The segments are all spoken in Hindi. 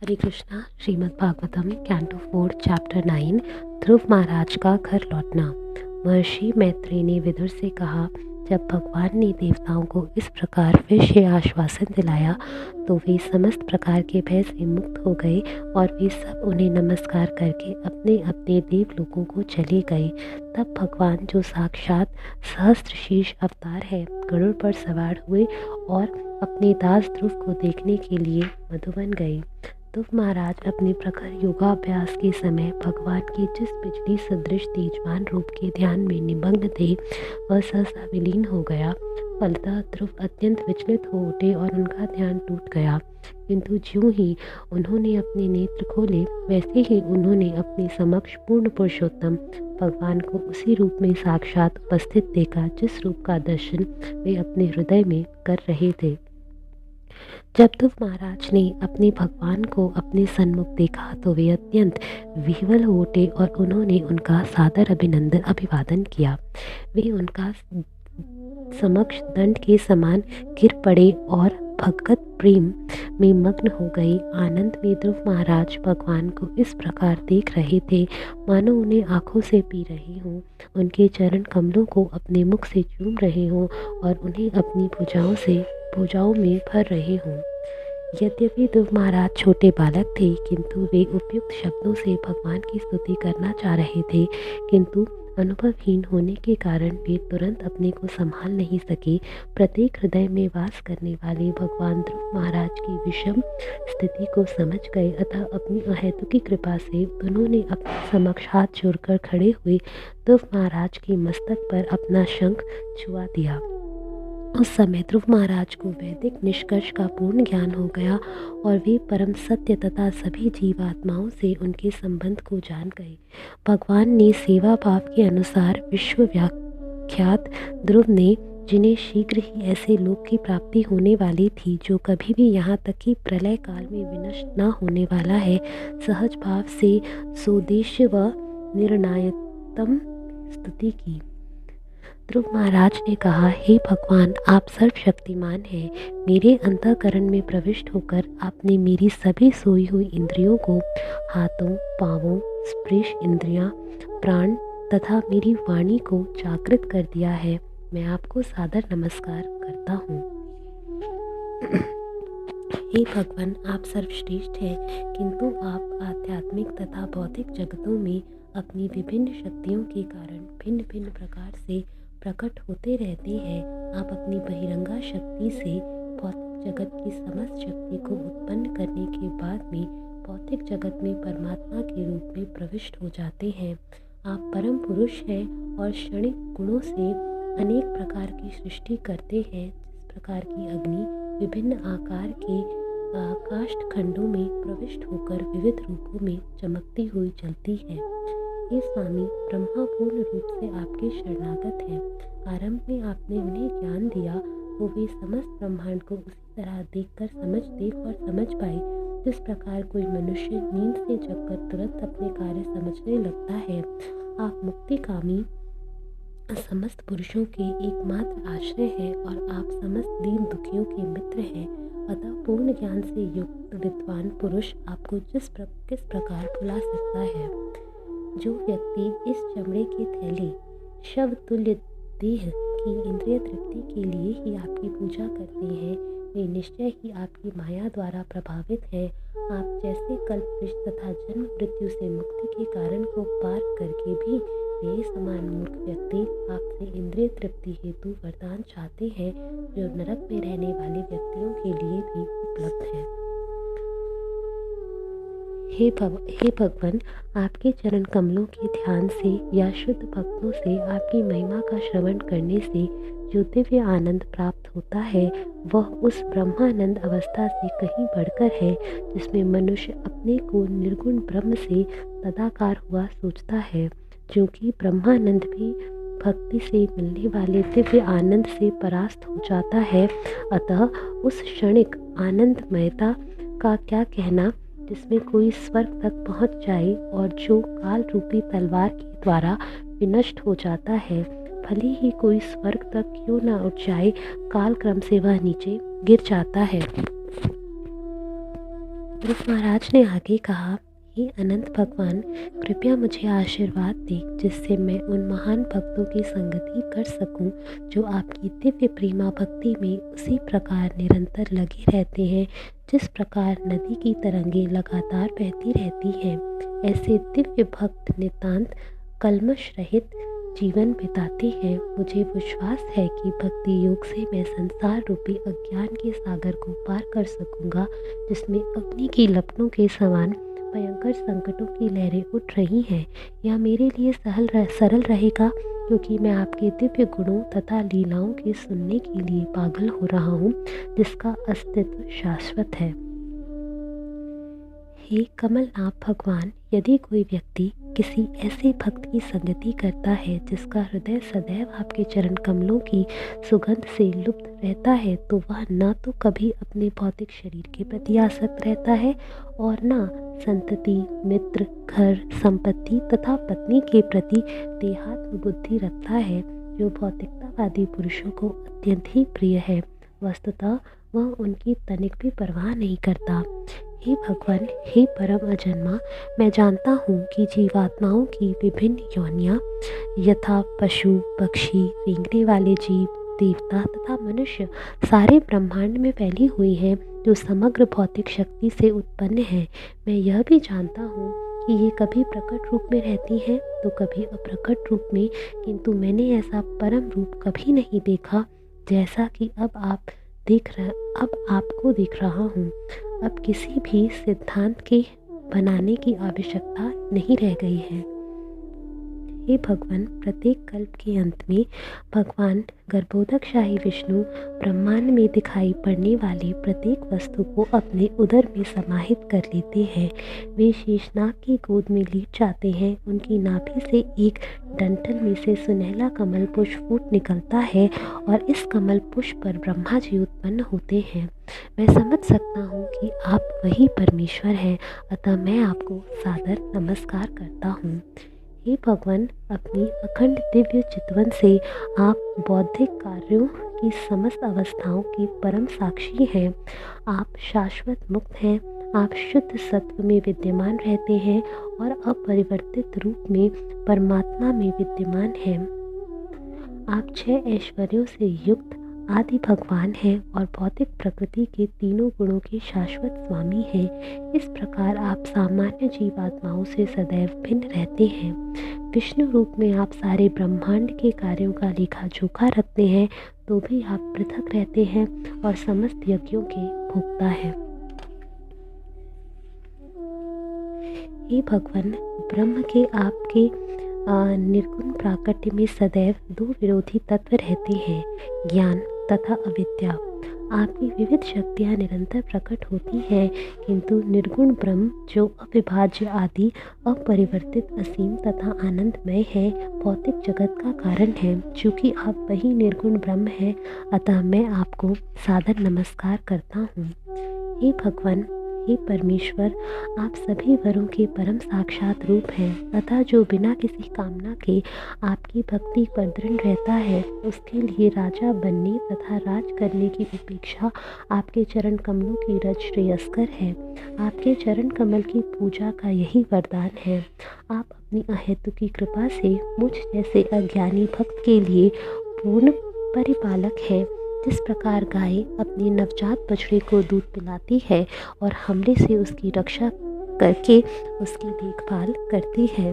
हरे कृष्णा। श्रीमद् भागवतम कैंटो 4 चैप्टर 9 ध्रुव महाराज का घर लौटना। महर्षि मैत्रेय ने विदुर से कहा, जब भगवान ने देवताओं को इस प्रकार फिर से आश्वासन दिलाया तो वे समस्त प्रकार के भय से मुक्त हो गए और वे सब उन्हें नमस्कार करके अपने अपने देवलोकों को चले गए। तब भगवान, जो साक्षात सहस्त्रशीर्ष अवतार है, गरुड़ पर सवार हुए और अपने दास ध्रुव को देखने के लिए मधुवन गए। ध्रुव महाराज अपने प्रखर योगाभ्यास के समय भगवान के जिस बिजली सदृश तेजवान रूप के ध्यान में निमग्न थे वह सहसा विलीन हो गया। फलतः ध्रुव अत्यंत विचलित हो उठे और उनका ध्यान टूट गया। किंतु ज्यों ही उन्होंने अपने नेत्र खोले वैसे ही उन्होंने अपने समक्ष पूर्ण पुरुषोत्तम भगवान को उसी रूप में साक्षात उपस्थित देखा जिस रूप का दर्शन वे अपने हृदय में कर रहे थे। जब ध्रुव महाराज ने अपने भगवान को अपने सन्मुख देखा तो वे अत्यंत विह्वल हो उठे और उन्होंने उनका सादर अभिवादन किया। वे उनका समक्ष दंड के समान गिर पड़े और भगवत प्रेम में मग्न हो गए। आनंद में ध्रुव महाराज भगवान को इस प्रकार देख रहे थे मानो उन्हें आंखों से पी रहे हों, उनके चरण कमलों को अपने मुख से चूम रहे हों और उन्हें अपनी भुजाओं में भर रहे हों। यद्यपि ध्रुव महाराज छोटे बालक थे किंतु वे उपयुक्त शब्दों से भगवान की स्तुति करना चाह रहे थे, किंतु अनुभवहीन होने के कारण वे तुरंत अपने को संभाल नहीं सके। प्रत्येक हृदय में वास करने वाले भगवान ध्रुव महाराज की विषम स्थिति को समझ गए, अतः अपनी अहेतुकी कृपा से उन्होंने अपने समक्ष हाथ जोड़कर खड़े हुए ध्रुव महाराज के मस्तक पर अपना शंख छुआ दिया। उस समय ध्रुव महाराज को वैदिक निष्कर्ष का पूर्ण ज्ञान हो गया और वे परम सत्य तथा सभी जीवात्माओं से उनके संबंध को जान गए। भगवान ने सेवा भाव के अनुसार विश्वव्याख्यात ध्रुव ने, जिन्हें शीघ्र ही ऐसे लोक की प्राप्ति होने वाली थी जो कभी भी यहाँ तक कि प्रलय काल में विनष्ट न होने वाला है, सहज भाव से सोदेश्य व निर्णायतम स्तुति की। ध्रुव महाराज ने कहा, हे भगवान, आप सर्वशक्तिमान हैं। मेरे अंतःकरण में प्रविष्ट होकर आपने मेरी सभी सोई हुई इंद्रियों को, हाथों, पांवों, स्पर्श इंद्रियां, प्राण तथा मेरी वाणी को जागृत कर दिया है। मैं आपको सादर नमस्कार करता हूँ। हे भगवान, आप सर्वश्रेष्ठ हैं, किंतु आप आध्यात्मिक तथा भौतिक जगतों में अपनी विभिन्न शक्तियों के कारण भिन्न भिन्न प्रकार से प्रकट होते रहते हैं। आप अपनी बहिरंगा शक्ति से भौतिक जगत की समस्त शक्ति को उत्पन्न करने के बाद में भौतिक जगत में परमात्मा के रूप में प्रविष्ट हो जाते हैं। आप परम पुरुष हैं और क्षणिक गुणों से अनेक प्रकार की सृष्टि करते हैं। जिस प्रकार की अग्नि विभिन्न आकार के काष्ठ खंडों में प्रविष्ट होकर विविध रूपों में चमकती हुई जलती है। हे स्वामी, ब्रह्मा पूर्ण रूप से आपके शरणागत हैं। आरंभ में आपने उन्हें ज्ञान दिया तो वे समस्त ब्रह्मांड को उसी तरह देख और समझ पाए जिस प्रकार कोई मनुष्य नींद से जगकर तुरंत अपने कार्य समझने लगता है। आप मुक्तिकामी समस्त पुरुषों के एकमात्र आश्रय हैं और आप समस्त दीन दुखियों के मित्र हैं। अतः पूर्ण ज्ञान से युक्त विद्वान पुरुष आपको किस प्रकार भुला सकता है। जो व्यक्ति इस चमड़े के थैले शव तुल्य देह की इंद्रिय तृप्ति के लिए ही आपकी पूजा करते हैं, वे निश्चय ही आपकी माया द्वारा प्रभावित हैं। आप जैसे कल्प वृक्ष तथा जन्म मृत्यु से मुक्ति के कारण को पार करके भी वे समान मूर्ख व्यक्ति आपसे इंद्रिय तृप्ति हेतु वरदान चाहते हैं जो नरक में रहने वाले व्यक्तियों के लिए भी उपलब्ध है। हे भगवान, आपके चरण कमलों के ध्यान से या शुद्ध भक्तों से आपकी महिमा का श्रवण करने से जो दिव्य आनंद प्राप्त होता है वह उस ब्रह्मानंद अवस्था से कहीं बढ़कर है जिसमें मनुष्य अपने को निर्गुण ब्रह्म से तदाकार हुआ सोचता है। क्योंकि ब्रह्मानंद भी भक्ति से मिलने वाले दिव्य आनंद से परास्त हो जाता है, अतः उस क्षणिक आनंदमयता का क्या कहना जिसमें कोई स्वर्ग तक पहुंच जाए और जो काल रूपी तलवार के द्वारा विनष्ट हो जाता है। भले ही कोई स्वर्ग तक क्यों न उठ जाए, काल क्रम से वह नीचे गिर जाता है। ध्रुव महाराज ने आगे कहा, हे अनंत भगवान, कृपया मुझे आशीर्वाद दें जिससे मैं उन महान भक्तों की संगति कर सकूं जो आपकी दिव्य प्रेमा भक्ति में उसी प्रकार निरंतर लगे रहते हैं जिस प्रकार नदी की तरंगें लगातार बहती रहती हैं। ऐसे दिव्य भक्त नितांत कल्मश रहित जीवन बिताते हैं। मुझे विश्वास है कि भक्ति योग से मैं संसार रूपी अज्ञान के सागर को पार कर सकूंगा जिसमें अग्नि की लपटों के समान भयंकर संकटों की लहरें उठ रही हैं। यह मेरे लिए सरल रहेगा क्योंकि मैं आपके दिव्य गुणों तथा लीलाओं के सुनने के लिए पागल हो रहा हूँ जिसका अस्तित्व शाश्वत है। हे कमलनाथ भगवान, यदि कोई व्यक्ति किसी ऐसे भक्त की संगति करता है जिसका हृदय सदैव आपके चरण कमलों की सुगंध से लुप्त रहता है तो वह न तो कभी अपने भौतिक शरीर के प्रति आसक्त रहता है और न संतति, मित्र, घर, संपत्ति तथा पत्नी के प्रति देहात्म बुद्धि रखता है जो भौतिकतावादी पुरुषों को अत्यंत ही प्रिय है। वस्तुतः वह उनकी तनिक भी परवाह नहीं करता। हे भगवान, हे परम अजन्मा, मैं जानता हूँ कि जीवात्माओं की विभिन्न योनियाँ यथा पशु, पक्षी, रेंगने वाले जीव, देवता तथा मनुष्य सारे ब्रह्मांड में फैली हुई हैं जो समग्र भौतिक शक्ति से उत्पन्न है। मैं यह भी जानता हूँ कि ये कभी प्रकट रूप में रहती हैं तो कभी अप्रकट रूप में, किंतु मैंने ऐसा परम रूप कभी नहीं देखा जैसा कि अब आपको दिख रहा हूँ। अब किसी भी सिद्धांत के बनाने की आवश्यकता नहीं रह गई है। हे भगवान, प्रत्येक कल्प के अंत में भगवान गर्भोदकशाही विष्णु ब्रह्मांड में दिखाई पड़ने वाली प्रत्येक वस्तु को अपने उदर में समाहित कर लेते हैं। वे शेषनाग की गोद में लेट जाते हैं। उनकी नाभि से एक डंठल में से सुनहला कमल पुष्प फूट निकलता है और इस कमल पुष्प पर ब्रह्मा जी उत्पन्न होते हैं। मैं समझ सकता हूँ कि आप वही परमेश्वर हैं, अतः मैं आपको सादर नमस्कार करता हूँ। हे भगवान, अपनी अखंड दिव्य चितवन से आप बौद्धिक कार्यों की समस्त अवस्थाओं की परम साक्षी हैं। आप शाश्वत मुक्त हैं। आप शुद्ध सत्व में विद्यमान रहते हैं और अपरिवर्तित रूप में परमात्मा में विद्यमान हैं। आप 6 ऐश्वर्यों से युक्त आदि भगवान हैं और भौतिक प्रकृति के तीनों गुणों के शाश्वत स्वामी हैं। इस प्रकार आप सामान्य जीवात्माओं से सदैव भिन्न रहते हैं। विष्णु रूप में आप सारे ब्रह्मांड के कार्यों का लेखा जोखा रखते हैं तो भी आप पृथक रहते हैं और समस्त यज्ञों के भोक्ता हैं। हे भगवान, ब्रह्म के आपके निर्गुण प्राकट्य में सदैव 2 विरोधी तत्व रहते हैं, ज्ञान तथा अविद्या। आपकी विविध शक्तियाँ निरंतर प्रकट होती हैं, किंतु निर्गुण ब्रह्म जो अविभाज्य आदि अपरिवर्तित असीम तथा आनंदमय है भौतिक जगत का कारण है। चूँकि आप वही निर्गुण ब्रह्म हैं, अतः मैं आपको सादर नमस्कार करता हूँ। हे भगवान, हे परमेश्वर, आप सभी वरों के परम साक्षात रूप हैं तथा जो बिना किसी कामना के आपकी भक्ति पर दृढ़ रहता है उसके लिए राजा बनने तथा राज करने की अपेक्षा आपके चरण कमलों की रज श्रेयस्कर है। आपके चरण कमल की पूजा का यही वरदान है। आप अपनी अहेतुकी कृपा से मुझ जैसे अज्ञानी भक्त के लिए पूर्ण परिपालक हैं। जिस प्रकार गाय अपने नवजात बछड़े को दूध पिलाती है और हमले से उसकी रक्षा करके उसकी देखभाल करती है।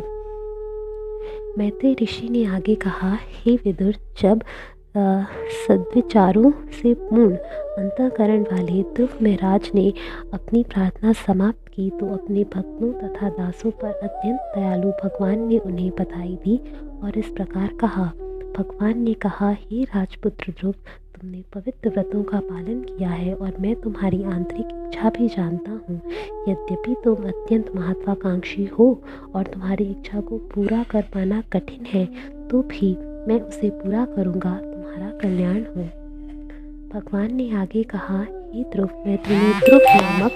मैत्रेय ऋषि ने आगे कहा, हे विदुर, जब सद्विचारों से पूर्ण अंतःकरण वाले ध्रुव महाराज ने अपनी प्रार्थना समाप्त की तो अपने भक्तों तथा दासों पर अत्यंत दयालु भगवान ने उन्हें बधाई दी और इस प्रकार कहा। भगवान ने कहा, हे राजपुत्र ध्रुव, तुमने पवित्र व्रतों का पालन किया है और मैं तुम्हारी आंतरिक इच्छा भी जानता हूँ। यद्यपि तुम अत्यंत महत्वाकांक्षी हो और तुम्हारी इच्छा को पूरा कर पाना कठिन है, तो भी मैं उसे पूरा करूँगा, तुम्हारा कल्याण हो। भगवान ने आगे कहा, हे ध्रुव, मैं तुम्हें ध्रुव नामक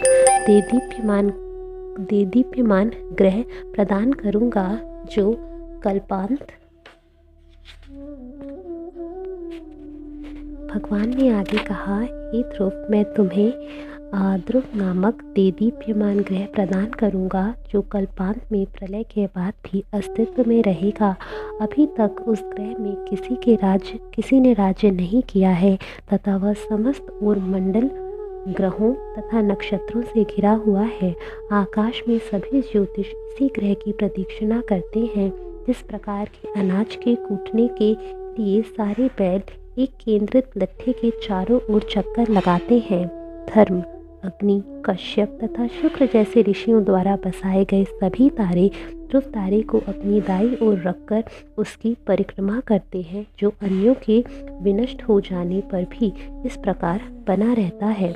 देदीप्यमान ग्रह प्रदान करूँगा जो भगवान ने आगे कहा, हे ध्रुव, मैं तुम्हें ध्रुव नामक देदीप्यमान ग्रह प्रदान करूंगा जो कल्पांत में प्रलय के बाद भी अस्तित्व में रहेगा। अभी तक उस ग्रह में किसी ने राज्य नहीं किया है तथा वह समस्त ओर मंडल ग्रहों तथा नक्षत्रों से घिरा हुआ है। आकाश में सभी ज्योतिष इसी ग्रह की प्रदक्षिणा करते हैं। जिस प्रकार के अनाज के कूटने के लिए सारे बैल एक केंद्रित लट्ठे के चारों ओर चक्कर लगाते हैं, धर्म, अग्नि, कश्यप तथा शुक्र जैसे ऋषियों द्वारा बसाए गए सभी तारे ध्रुव तारे को अपनी दाईं ओर रखकर उसकी परिक्रमा करते हैं, जो अन्यों के विनष्ट हो जाने पर भी इस प्रकार बना रहता है।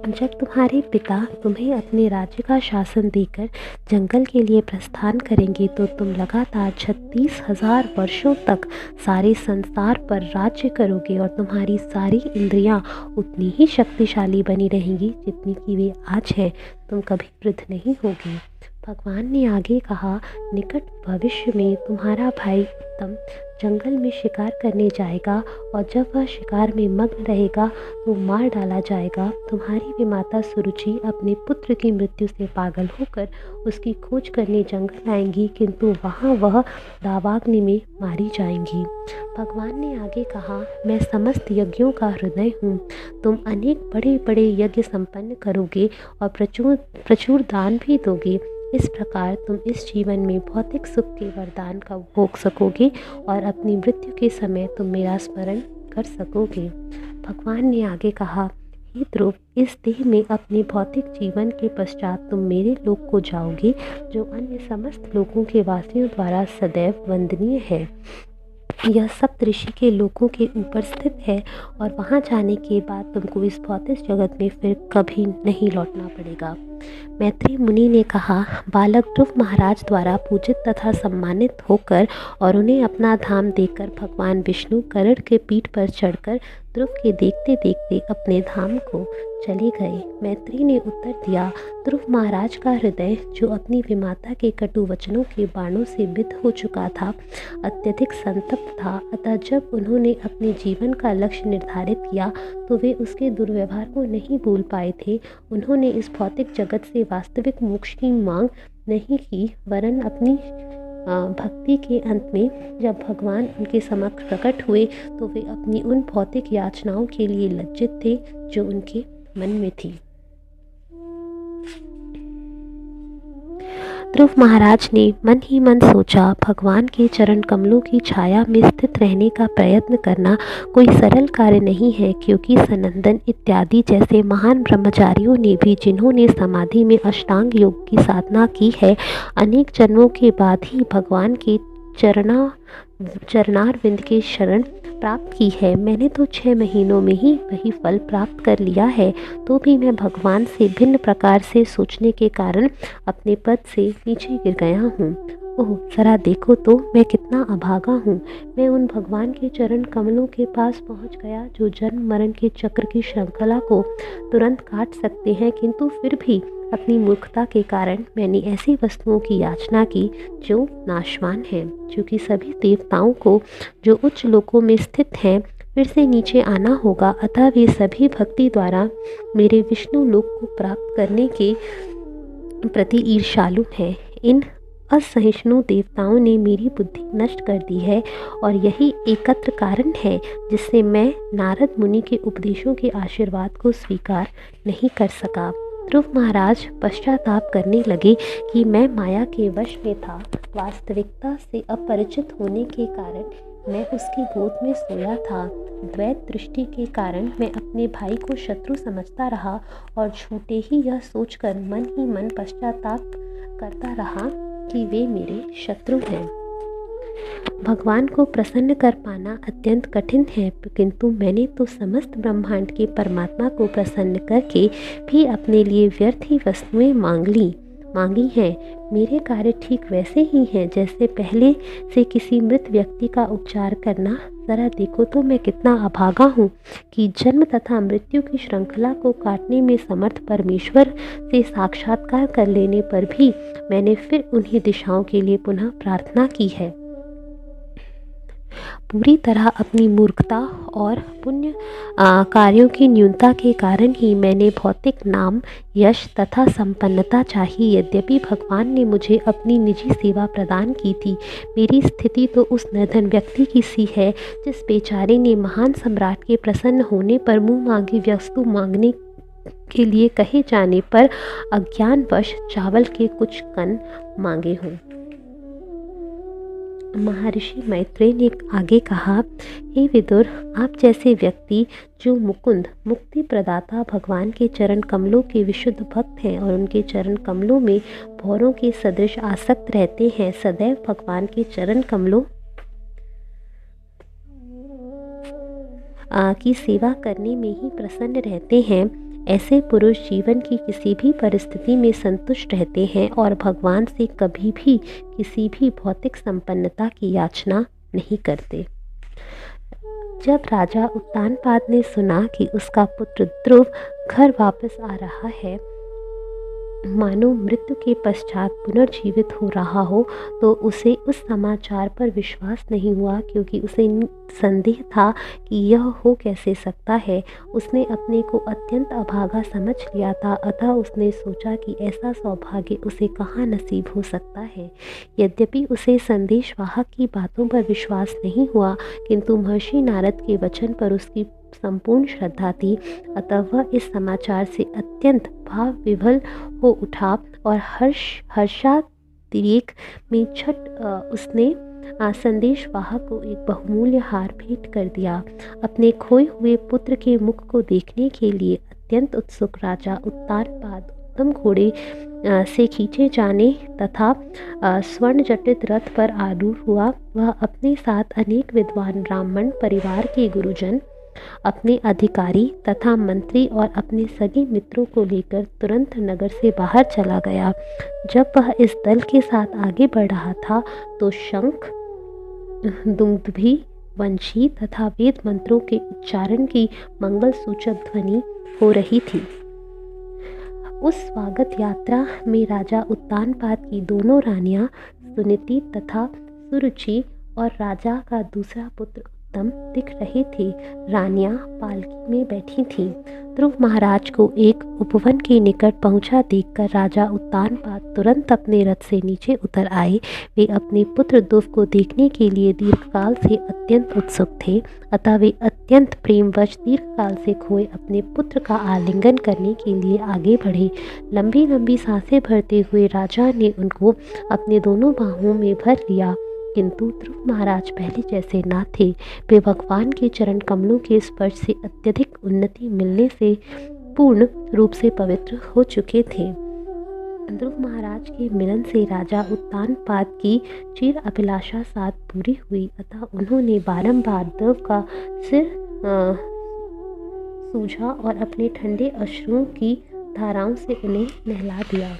जब तुम्हारे पिता तुम्हें अपने राज्य का शासन देकर जंगल के लिए प्रस्थान करेंगे तो तुम लगातार 36,000 वर्षों तक सारे संसार पर राज्य करोगे और तुम्हारी सारी इंद्रियां उतनी ही शक्तिशाली बनी रहेंगी जितनी कि वे आज हैं। तुम कभी वृद्ध नहीं होगे। भगवान ने आगे कहा, निकट भविष्य में तुम्हारा भाई उत्तम जंगल में शिकार करने जाएगा और जब वह शिकार में मग्न रहेगा तो मार डाला जाएगा। तुम्हारी विमाता सुरुचि अपने पुत्र की मृत्यु से पागल होकर उसकी खोज करने जंगल आएंगी, किंतु वहाँ वह दावाग्नि में मारी जाएंगी। भगवान ने आगे कहा, मैं समस्त यज्ञों का हृदय हूँ। तुम अनेक बड़े बड़े यज्ञ संपन्न करोगे और प्रचुर दान भी दोगे। इस प्रकार तुम इस जीवन में भौतिक सुख के वरदान का भोग सकोगे और अपनी मृत्यु के समय तुम मेरा स्मरण कर सकोगे। भगवान ने आगे कहा, हे ध्रुव, इस देह में अपने भौतिक जीवन के पश्चात तुम मेरे लोक को जाओगे, जो अन्य समस्त लोकों के वासियों द्वारा सदैव वंदनीय है। यह सप्तऋषि के लोकों के ऊपर स्थित है और वहां जाने के बाद तुमको इस भौतिक जगत में फिर कभी नहीं लौटना पड़ेगा। मैत्री मुनि ने कहा, बालक ध्रुव महाराज द्वारा पूजित तथा सम्मानित होकर और उन्हें अपना धाम देकर भगवान विष्णु गरुड़ के पीठ पर चढ़कर ध्रुव के देखते देखते अपने धाम को चले गए। मैत्री ने उत्तर दिया, ध्रुव महाराज का हृदय, जो अपनी विमाता के कटु वचनों के बाणों से विद्ध हो चुका था, अत्यधिक संतप्त था। अतः जब उन्होंने अपने जीवन का लक्ष्य निर्धारित किया तो वे उसके दुर्व्यवहार को नहीं भूल पाए थे। उन्होंने इस भौतिक जगत से वास्तविक मोक्ष की मांग नहीं की, वरन अपनी भक्ति के अंत में जब भगवान उनके समक्ष प्रकट हुए तो वे अपनी उन भौतिक याचनाओं के लिए लज्जित थे जो उनके मन में थी। ध्रुव महाराज ने मन ही मन सोचा, भगवान के चरण कमलों की छाया में स्थित रहने का प्रयत्न करना कोई सरल कार्य नहीं है, क्योंकि सनंदन इत्यादि जैसे महान ब्रह्मचारियों ने भी, जिन्होंने समाधि में अष्टांग योग की साधना की है, अनेक जन्मों के बाद ही भगवान के चरणारविंद की शरण प्राप्त की है। मैंने तो 6 महीनों में ही वही फल प्राप्त कर लिया है, तो भी मैं भगवान से भिन्न प्रकार से सोचने के कारण अपने पद से नीचे गिर गया हूँ। ओह, जरा देखो तो मैं कितना अभागा हूँ। मैं उन भगवान के चरण कमलों के पास पहुँच गया जो जन्म मरण के चक्र की श्रृंखला को तुरंत काट सकते हैं, किंतु फिर भी अपनी मूर्खता के कारण मैंने ऐसी वस्तुओं की याचना की जो नाशवान हैं, क्योंकि सभी देवताओं को जो उच्च लोकों में स्थित हैं फिर से नीचे आना होगा। अतः वे सभी भक्ति द्वारा मेरे विष्णु लोक को प्राप्त करने के प्रति ईर्ष्यालु हैं। इन असहिष्णु देवताओं ने मेरी बुद्धि नष्ट कर दी है और यही एकत्र कारण है जिससे मैं नारद मुनि के उपदेशों के आशीर्वाद को स्वीकार नहीं कर सका। ध्रुव महाराज पश्चाताप करने लगे कि मैं माया के वश में था। वास्तविकता से अपरिचित होने के कारण मैं उसकी गोद में सोया था। द्वैत दृष्टि के कारण मैं अपने भाई को शत्रु समझता रहा और झूठे ही यह सोचकर मन ही मन पश्चाताप करता रहा कि वे मेरे शत्रु हैं। भगवान को प्रसन्न कर पाना अत्यंत कठिन है, किंतु मैंने तो समस्त ब्रह्मांड के परमात्मा को प्रसन्न करके भी अपने लिए व्यर्थ ही वस्तुएं मांगी हैं। मेरे कार्य ठीक वैसे ही हैं जैसे पहले से किसी मृत व्यक्ति का उपचार करना। जरा देखो तो मैं कितना अभागा हूँ कि जन्म तथा मृत्यु की श्रृंखला को काटने में समर्थ परमेश्वर से साक्षात्कार कर लेने पर भी मैंने फिर उन्हीं दिशाओं के लिए पुनः प्रार्थना की है। पूरी तरह अपनी मूर्खता और पुण्य कार्यों की न्यूनता के कारण ही मैंने भौतिक नाम, यश तथा संपन्नता चाही। यद्यपि भगवान ने मुझे अपनी निजी सेवा प्रदान की थी, मेरी स्थिति तो उस निर्धन व्यक्ति की सी है जिस बेचारे ने महान सम्राट के प्रसन्न होने पर मुँह मांगी वस्तु मांगने के लिए कहे जाने पर अज्ञानवश चावल के कुछ कण मांगे हों। महर्षि मैत्रेय ने आगे कहा, हे विदुर, आप जैसे व्यक्ति जो मुकुंद मुक्ति प्रदाता भगवान के चरण कमलों के विशुद्ध भक्त हैं और उनके चरण कमलों में भौरों के सदृश आसक्त रहते हैं, सदैव भगवान के चरण कमलों की सेवा करने में ही प्रसन्न रहते हैं, ऐसे पुरुष जीवन की किसी भी परिस्थिति में संतुष्ट रहते हैं और भगवान से कभी भी किसी भी भौतिक संपन्नता की याचना नहीं करते। जब राजा उत्तानपाद ने सुना कि उसका पुत्र ध्रुव घर वापस आ रहा है, मानो मृत्यु के पश्चात पुनर्जीवित हो रहा हो, तो उसे उस समाचार पर विश्वास नहीं हुआ, क्योंकि उसे संदेह था कि यह हो कैसे सकता है। उसने अपने को अत्यंत अभागा समझ लिया था, अतः उसने सोचा कि ऐसा सौभाग्य उसे कहाँ नसीब हो सकता है। यद्यपि उसे संदेशवाहक की बातों पर विश्वास नहीं हुआ, किंतु महर्षि नारद के वचन पर उसकी संपूर्ण श्रद्धा थी, अतः वह इस समाचार से अत्यंत भाव विभल हो उठा और हर्षातिरेक में उसने संदेशवाहक को एक बहुमूल्य हार भेंट कर दिया। अपने खोए हुए पुत्र के मुख को देखने के लिए अत्यंत उत्सुक राजा उत्तानपाद उत्तम घोड़े से खींचे जाने तथा स्वर्ण जटित रथ पर आरूढ़ हुआ। वह अपने साथ अनेक विद्वान ब्राह्मण परिवार के गुरुजन, अपने अधिकारी तथा मंत्री और अपने सगे मित्रों को लेकर तुरंत नगर से बाहर चला गया। जब वह इस दल के साथ आगे बढ़ रहा था तो शंख, दुंदुभी, वंशी तथा वेद मंत्रों के उच्चारण की मंगल सूचक ध्वनि हो रही थी। उस स्वागत यात्रा में राजा उत्तानपाद की दोनों रानियां सुनीति तथा सुरुचि और राजा का दूसरा पुत्र उत्तम दिख रहे थे। रानियां पालकी में बैठी थीं। ध्रुव महाराज को एक उपवन के निकट पहुंचा देखकर राजा उत्तानपाद तुरंत अपने रथ से नीचे उतर आए। वे अपने पुत्र ध्रुव को देखने के लिए दीर्घकाल से अत्यंत उत्सुक थे, अतः वे अत्यंत प्रेमवश दीर्घकाल से खोए अपने पुत्र का आलिंगन करने के लिए आगे बढ़े। लंबी लंबी सांसें भरते हुए राजा ने उनको अपने दोनों बाहों में भर लिया, किंतु ध्रुव महाराज पहले जैसे ना थे। वे भगवान के चरण कमलों के स्पर्श से अत्यधिक उन्नति मिलने से पूर्ण रूप से पवित्र हो चुके थे। ध्रुव महाराज के मिलन से राजा उत्तानपाद की चिर अभिलाषा साथ पूरी हुई, अतः उन्होंने बारंबार ध्रुव का सिर सूझा और अपने ठंडे अश्रुओं की धाराओं से उन्हें नहला दिया।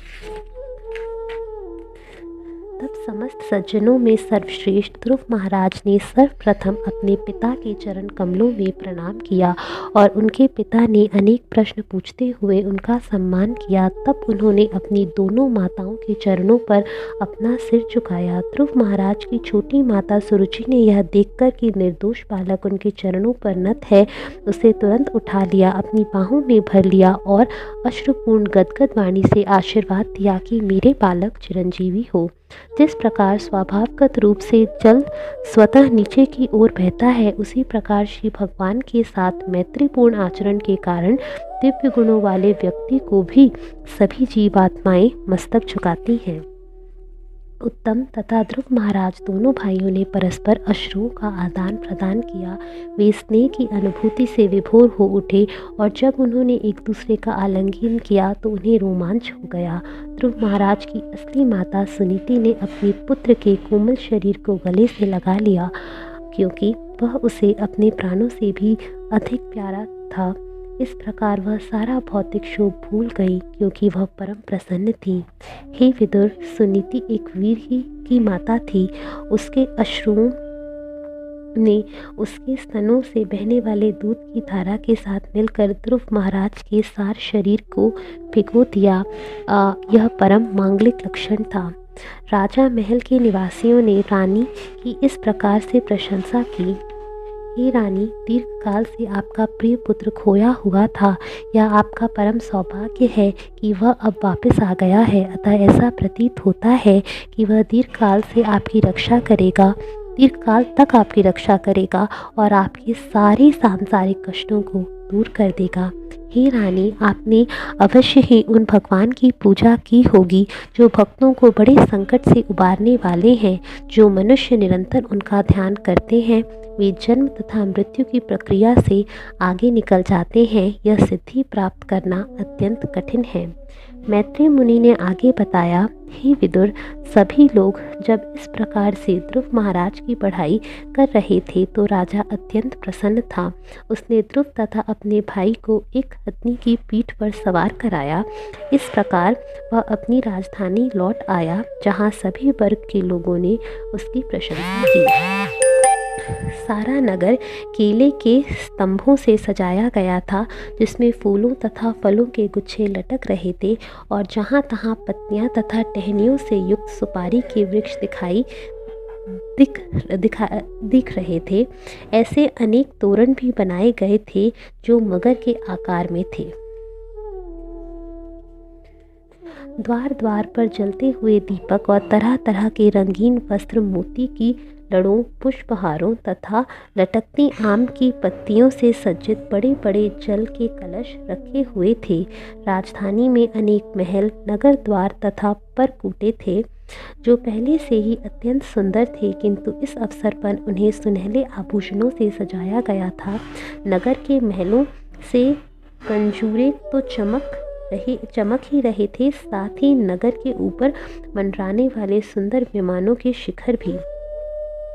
तब समस्त सज्जनों में सर्वश्रेष्ठ ध्रुव महाराज ने सर्वप्रथम अपने पिता के चरण कमलों में प्रणाम किया और उनके पिता ने अनेक प्रश्न पूछते हुए उनका सम्मान किया। तब उन्होंने अपनी दोनों माताओं के चरणों पर अपना सिर झुकाया। ध्रुव महाराज की छोटी माता सुरुचि ने यह देखकर कि निर्दोष बालक उनके चरणों पर नत है, उसे तुरंत उठा लिया, अपनी बाहों में भर लिया और अश्रुपूर्ण गदगद वाणी से आशीर्वाद दिया कि मेरे बालक चिरंजीवी हो। जिस प्रकार स्वाभाविक रूप से जल स्वतः नीचे की ओर बहता है, उसी प्रकार श्री भगवान के साथ मैत्रीपूर्ण आचरण के कारण दिव्य गुणों वाले व्यक्ति को भी सभी जीवात्माएं मस्तक झुकाती हैं। उत्तम तथा ध्रुव महाराज दोनों भाइयों ने परस्पर अश्रुओं का आदान प्रदान किया। वे स्नेह की अनुभूति से विभोर हो उठे और जब उन्होंने एक दूसरे का आलिंगन किया तो उन्हें रोमांच हो गया। ध्रुव महाराज की असली माता सुनीति ने अपने पुत्र के कोमल शरीर को गले से लगा लिया, क्योंकि वह उसे अपने प्राणों से भी अधिक प्यारा था। इस प्रकार वह सारा भौतिक शोक भूल गई, क्योंकि वह परम प्रसन्न थी। हे विदुर, सुनीति एक वीर ही की माता थी। उसके अश्रुओं ने उसके स्तनों से बहने वाले दूध की धारा के साथ मिलकर ध्रुव महाराज के सार शरीर को भिगो दिया। यह परम मांगलिक लक्षण था। राजा महल के निवासियों ने रानी की इस प्रकार से प्रशंसा की, हे रानी, दीर्घकाल से आपका प्रिय पुत्र खोया हुआ था। यह आपका परम सौभाग्य है कि वह अब वापस आ गया है। अतः ऐसा प्रतीत होता है कि वह दीर्घकाल तक आपकी रक्षा करेगा और आपके सारे सांसारिक कष्टों को दूर कर देगा। हे रानी, आपने अवश्य ही उन भगवान की पूजा की होगी जो भक्तों को बड़े संकट से उबारने वाले हैं। जो मनुष्य निरंतर उनका ध्यान करते हैं वे जन्म तथा मृत्यु की प्रक्रिया से आगे निकल जाते हैं। यह सिद्धि प्राप्त करना अत्यंत कठिन है। मैत्रेय मुनि ने आगे बताया, हे विदुर, सभी लोग जब इस प्रकार से ध्रुव महाराज की पढ़ाई कर रहे थे तो राजा अत्यंत प्रसन्न था। उसने ध्रुव तथा अपने भाई को एक हथनी की पीठ पर सवार कराया। इस प्रकार वह अपनी राजधानी लौट आया, जहाँ सभी वर्ग के लोगों ने उसकी प्रशंसा की। सारा नगर केले के स्तंभों से सजाया गया था, जिसमें फूलों तथा फलों के गुच्छे लटक रहे थे, और जहाँ तहाँ पत्तियाँ तथा टहनियों से युक्त सुपारी के वृक्ष दिख रहे थे। ऐसे अनेक तोरण भी बनाए गए थे जो मगर के आकार में थे। द्वार द्वार पर जलते हुए दीपक और तरह तरह के रंगीन वस्त्र, मोती की लड़ों, पुष्पहारों तथा लटकती आम की पत्तियों से सज्जित बड़े बड़े जल के कलश रखे हुए थे। राजधानी में अनेक महल, नगर द्वार तथा परकूटे थे जो पहले से ही अत्यंत सुंदर थे, किंतु इस अवसर पर उन्हें सुनहले आभूषणों से सजाया गया था। नगर के महलों से कंजूरे तो चमक ही रहे थे, साथ ही नगर के ऊपर मंडराने वाले सुंदर विमानों के शिखर भी।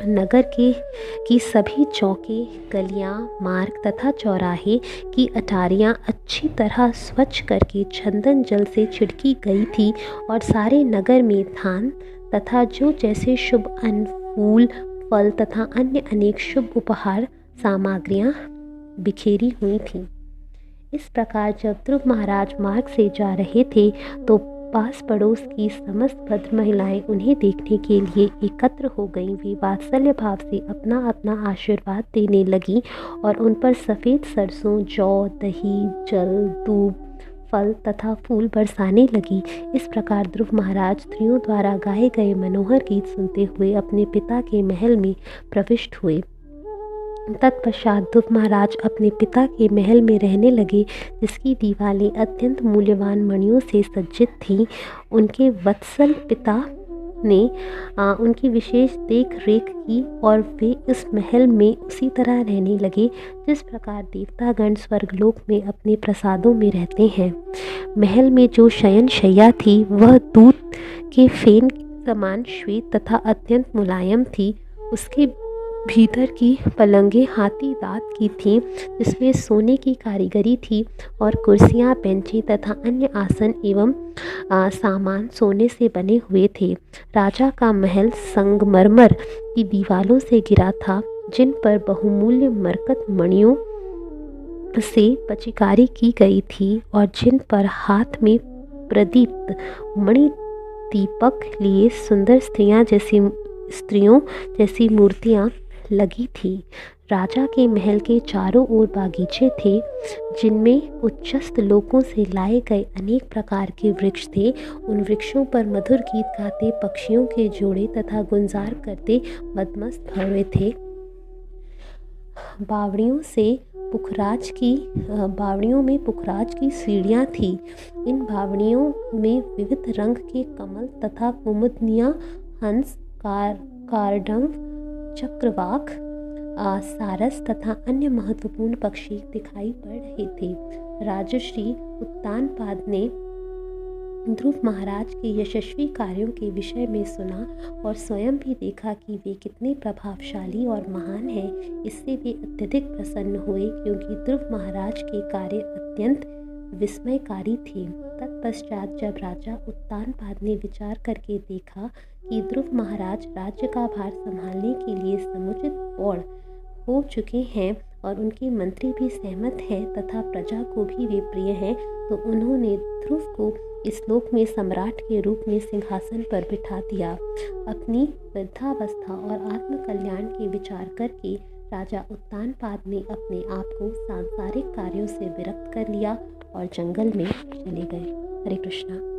नगर की सभी चौके, गलियां, मार्ग तथा चौराहे की अटारियां अच्छी तरह स्वच्छ करके चंदन जल से छिड़की गई थी, और सारे नगर में धान तथा जो जैसे शुभ अन्न, फूल, फल तथा अन्य अनेक शुभ उपहार सामग्रियां बिखेरी हुई थीं। इस प्रकार जब ध्रुव महाराज मार्ग से जा रहे थे तो पास पड़ोस की समस्त भद्र महिलाएं उन्हें देखने के लिए एकत्र हो गईं। वे वात्सल्य भाव से अपना अपना आशीर्वाद देने लगीं और उन पर सफ़ेद सरसों, जौ, दही, जल, दूब, फल तथा फूल बरसाने लगी। इस प्रकार ध्रुव महाराज स्त्रियों द्वारा गाए गए मनोहर गीत सुनते हुए अपने पिता के महल में प्रविष्ट हुए। तत्पश्चात ध्रुव महाराज अपने पिता के महल में रहने लगे, जिसकी दीवारें अत्यंत मूल्यवान मणियों से सज्जित थीं। उनके वत्सल पिता ने उनकी विशेष देख रेख की और वे इस महल में उसी तरह रहने लगे जिस प्रकार देवतागण स्वर्गलोक में अपने प्रसादों में रहते हैं। महल में जो शयन शैया थी वह दूध के फेन समान श्वेत तथा अत्यंत मुलायम थी। उसके भीतर की पलंगें हाथी दांत की थीं, जिसमें सोने की कारीगरी थी, और कुर्सियां, बेंचें तथा अन्य आसन एवं सामान सोने से बने हुए थे। राजा का महल संगमरमर की दीवारों से घिरा था, जिन पर बहुमूल्य मरकत मणियों से पचिकारी की गई थी और जिन पर हाथ में प्रदीप्त मणि दीपक लिए सुंदर स्त्रियों जैसी मूर्तियां लगी थी। राजा के महल के चारों ओर बागीचे थे, जिनमें उच्चस्थ लोकों से लाए गए अनेक प्रकार के वृक्ष थे। उन वृक्षों पर मधुर गीत गाते पक्षियों के जोड़े तथा गुंजार करते मदमस्त भौरे थे। बावड़ियों में पुखराज की सीढ़ियाँ थीं। इन बावड़ियों में विविध रंग के कमल तथा कुमुदनियाँ, हंस, कारडंव, चक्रवाक, सारस तथा अन्य महत्वपूर्ण पक्षी दिखाई पड़ रहे थे। राजर्षि उत्तानपाद ने ध्रुव महाराज के यशस्वी कार्यों के विषय में सुना और स्वयं भी देखा कि वे कितने प्रभावशाली और महान हैं। इससे वे अत्यधिक प्रसन्न हुए, क्योंकि ध्रुव महाराज के कार्य अत्यंत विस्मयकारी थे। तत्पश्चात जब राजा उत्तानपाद ने विचार करके देखा कि ध्रुव महाराज राज्य का भार संभालने के लिए समुचित प्रौढ़ हो चुके हैं और उनके मंत्री भी सहमत हैं तथा प्रजा को भी वे प्रिय हैं, तो उन्होंने ध्रुव को इस लोक में सम्राट के रूप में सिंहासन पर बिठा दिया। अपनी वृद्धावस्था और आत्मकल्याण के विचार करके राजा उत्तानपाद ने अपने आप को सांसारिक कार्यों से विरक्त कर लिया और जंगल में चले गए। हरे कृष्णा।